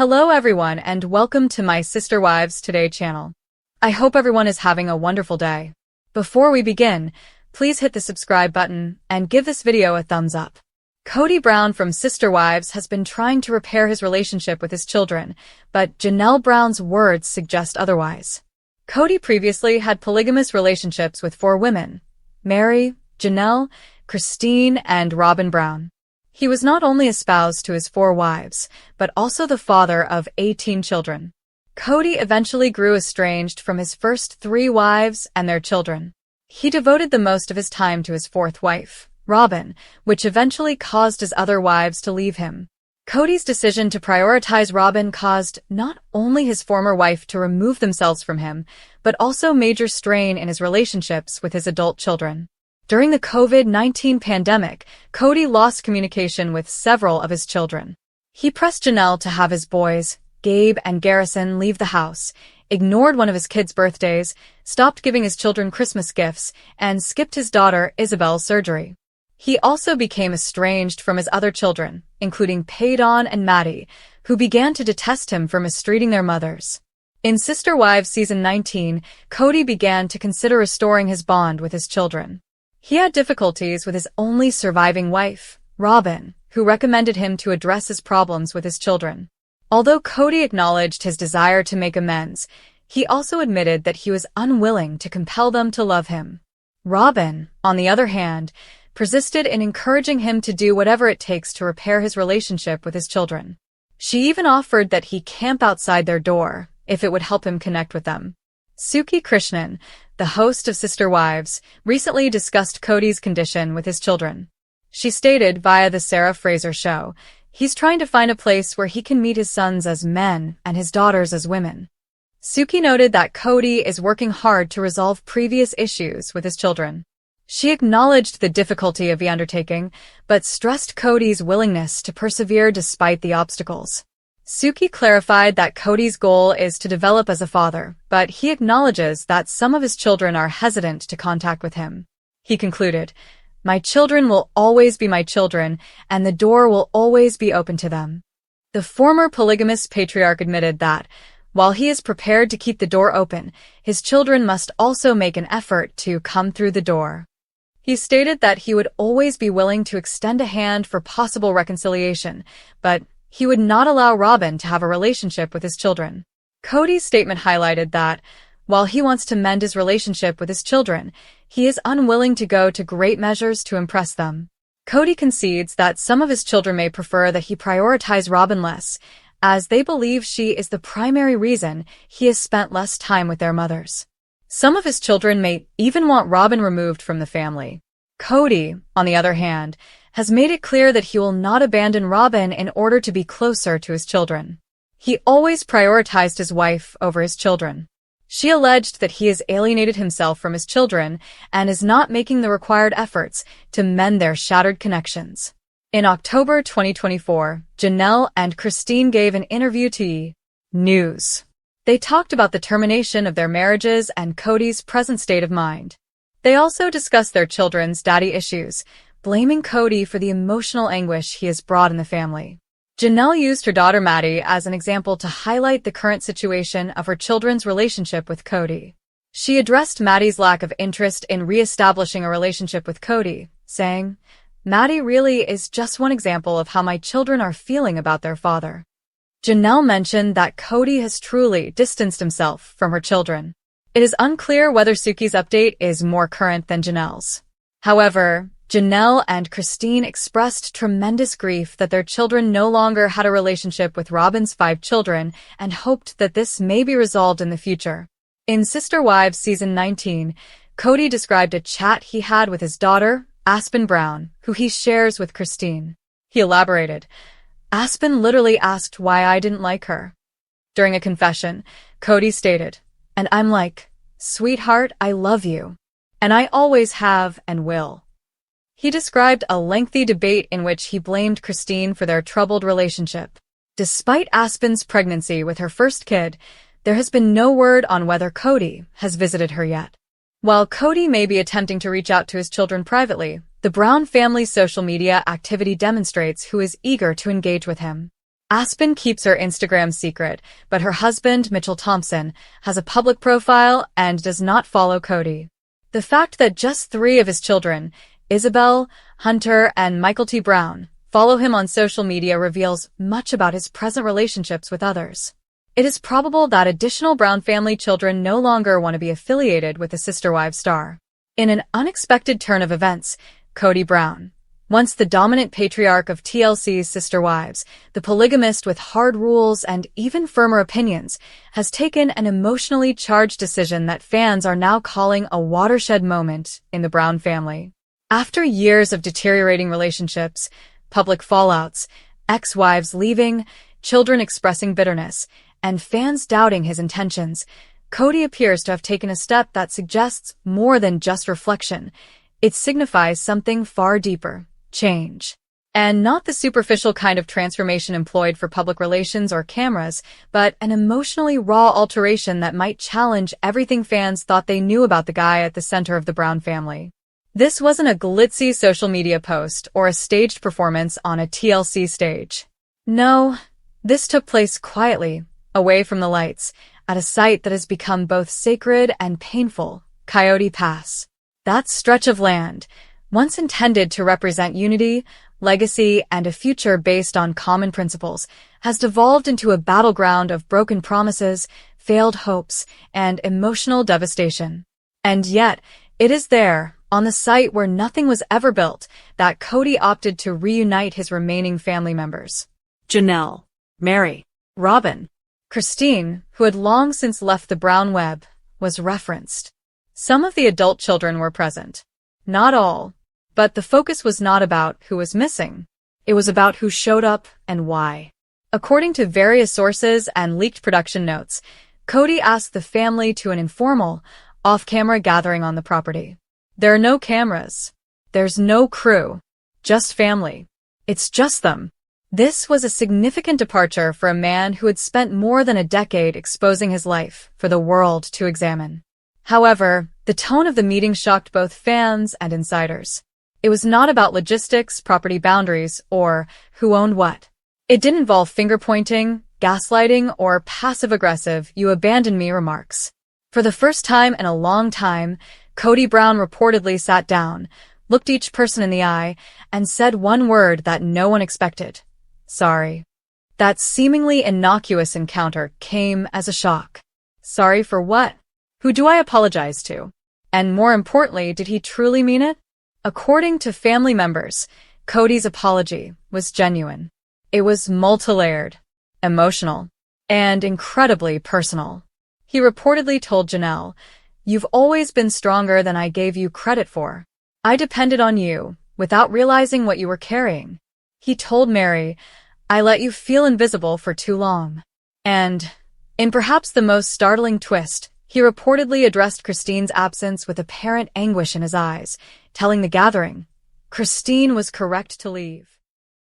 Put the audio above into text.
Hello everyone and welcome to my Sister Wives Today channel. I hope everyone is having a wonderful day. Before we begin, please hit the subscribe button and give this video a thumbs up. Kody Brown from Sister Wives has been trying to repair his relationship with his children, but Janelle Brown's words suggest otherwise. Kody previously had polygamous relationships with 4 women: Meri, Janelle, Christine, and Robin Brown. He was not only a spouse to his 4 wives, but also the father of 18 children. Kody eventually grew estranged from his first 3 wives and their children. He devoted the most of his time to his 4th wife, Robin, which eventually caused his other wives to leave him. Kody's decision to prioritize Robin caused not only his former wife to remove themselves from him, but also major strain in his relationships with his adult children. During the COVID-19 pandemic, Kody lost communication with several of his children. He pressed Janelle to have his boys, Gabe and Garrison, leave the house, ignored one of his kids' birthdays, stopped giving his children Christmas gifts, and skipped his daughter Isabel's surgery. He also became estranged from his other children, including Paydon and Maddie, who began to detest him for mistreating their mothers. In Sister Wives Season 19, Kody began to consider restoring his bond with his children. He had difficulties with his only surviving wife, Robin, who recommended him to address his problems with his children. Although Kody acknowledged his desire to make amends, he also admitted that he was unwilling to compel them to love him. Robin, on the other hand, persisted in encouraging him to do whatever it takes to repair his relationship with his children. She even offered that he camp outside their door if it would help him connect with them. Suki Krishnan, the host of Sister Wives, recently discussed Kody's condition with his children. She stated via the Sarah Fraser show, he's trying to find a place where he can meet his sons as men and his daughters as women. Suki noted that Kody is working hard to resolve previous issues with his children. She acknowledged the difficulty of the undertaking, but stressed Kody's willingness to persevere despite the obstacles. Suki clarified that Kody's goal is to develop as a father, but he acknowledges that some of his children are hesitant to contact with him. He concluded, "My children will always be my children, and the door will always be open to them." The former polygamous patriarch admitted that, while he is prepared to keep the door open, his children must also make an effort to come through the door. He stated that he would always be willing to extend a hand for possible reconciliation, but he would not allow Robin to have a relationship with his children. Kody's statement highlighted that, while he wants to mend his relationship with his children, he is unwilling to go to great measures to impress them. Kody concedes that some of his children may prefer that he prioritize Robin less, as they believe she is the primary reason he has spent less time with their mothers. Some of his children may even want Robin removed from the family. Kody, on the other hand, has made it clear that he will not abandon Robin in order to be closer to his children. He always prioritized his wife over his children. She alleged that he has alienated himself from his children and is not making the required efforts to mend their shattered connections. In October 2024, Janelle and Christine gave an interview to E! News. They talked about the termination of their marriages and Kody's present state of mind. They also discussed their children's daddy issues, blaming Kody for the emotional anguish he has brought in the family. Janelle used her daughter Maddie as an example to highlight the current situation of her children's relationship with Kody. She addressed Maddie's lack of interest in re-establishing a relationship with Kody, saying, "Maddie really is just one example of how my children are feeling about their father." Janelle mentioned that Kody has truly distanced himself from her children. It is unclear whether Suki's update is more current than Janelle's. However, Janelle and Christine expressed tremendous grief that their children no longer had a relationship with Robin's 5 children and hoped that this may be resolved in the future. In Sister Wives Season 19, Kody described a chat he had with his daughter, Aspen Brown, who he shares with Christine. He elaborated, "Aspen literally asked why I didn't like her." During a confession, Kody stated, "And I'm like, sweetheart, I love you. And I always have and will." He described a lengthy debate in which he blamed Christine for their troubled relationship. Despite Aspen's pregnancy with her first kid, there has been no word on whether Kody has visited her yet. While Kody may be attempting to reach out to his children privately, the Brown family's social media activity demonstrates who is eager to engage with him. Aspen keeps her Instagram secret, but her husband, Mitchell Thompson, has a public profile and does not follow Kody. The fact that just 3 of his children, Isabel, Hunter, and Michael T. Brown, follow him on social media reveals much about his present relationships with others. It is probable that additional Brown family children no longer want to be affiliated with the Sister Wives star. In an unexpected turn of events, Kody Brown, once the dominant patriarch of TLC's Sister Wives, the polygamist with hard rules and even firmer opinions, has taken an emotionally charged decision that fans are now calling a watershed moment in the Brown family. After years of deteriorating relationships, public fallouts, ex-wives leaving, children expressing bitterness, and fans doubting his intentions, Kody appears to have taken a step that suggests more than just reflection. It signifies something far deeper. Change. And not the superficial kind of transformation employed for public relations or cameras, but an emotionally raw alteration that might challenge everything fans thought they knew about the guy at the center of the Brown family. This wasn't a glitzy social media post or a staged performance on a TLC stage. No, this took place quietly, away from the lights, at a site that has become both sacred and painful, Coyote Pass. That stretch of land, once intended to represent unity, legacy, and a future based on common principles, has devolved into a battleground of broken promises, failed hopes, and emotional devastation. And yet, it is there, on the site where nothing was ever built, that Kody opted to reunite his remaining family members. Janelle, Meri, Robin. Christine, who had long since left the Brown web, was referenced. Some of the adult children were present. Not all. But the focus was not about who was missing. It was about who showed up and why. According to various sources and leaked production notes, Kody asked the family to an informal, off-camera gathering on the property. There are no cameras. There's no crew. Just family. It's just them. This was a significant departure for a man who had spent more than a decade exposing his life for the world to examine. However, the tone of the meeting shocked both fans and insiders. It was not about logistics, property boundaries, or who owned what. It didn't involve finger-pointing, gaslighting, or passive-aggressive "you abandoned me" remarks. For the first time in a long time, Kody Brown reportedly sat down, looked each person in the eye, and said one word that no one expected. Sorry. That seemingly innocuous encounter came as a shock. Sorry for what? Who do I apologize to? And more importantly, did he truly mean it? According to family members, Kody's apology was genuine. It was multi-layered, emotional, and incredibly personal. He reportedly told Janelle, "You've always been stronger than I gave you credit for. I depended on you, without realizing what you were carrying." He told Meri, "I let you feel invisible for too long." And, in perhaps the most startling twist, he reportedly addressed Christine's absence with apparent anguish in his eyes, telling the gathering, Christine was correct to leave.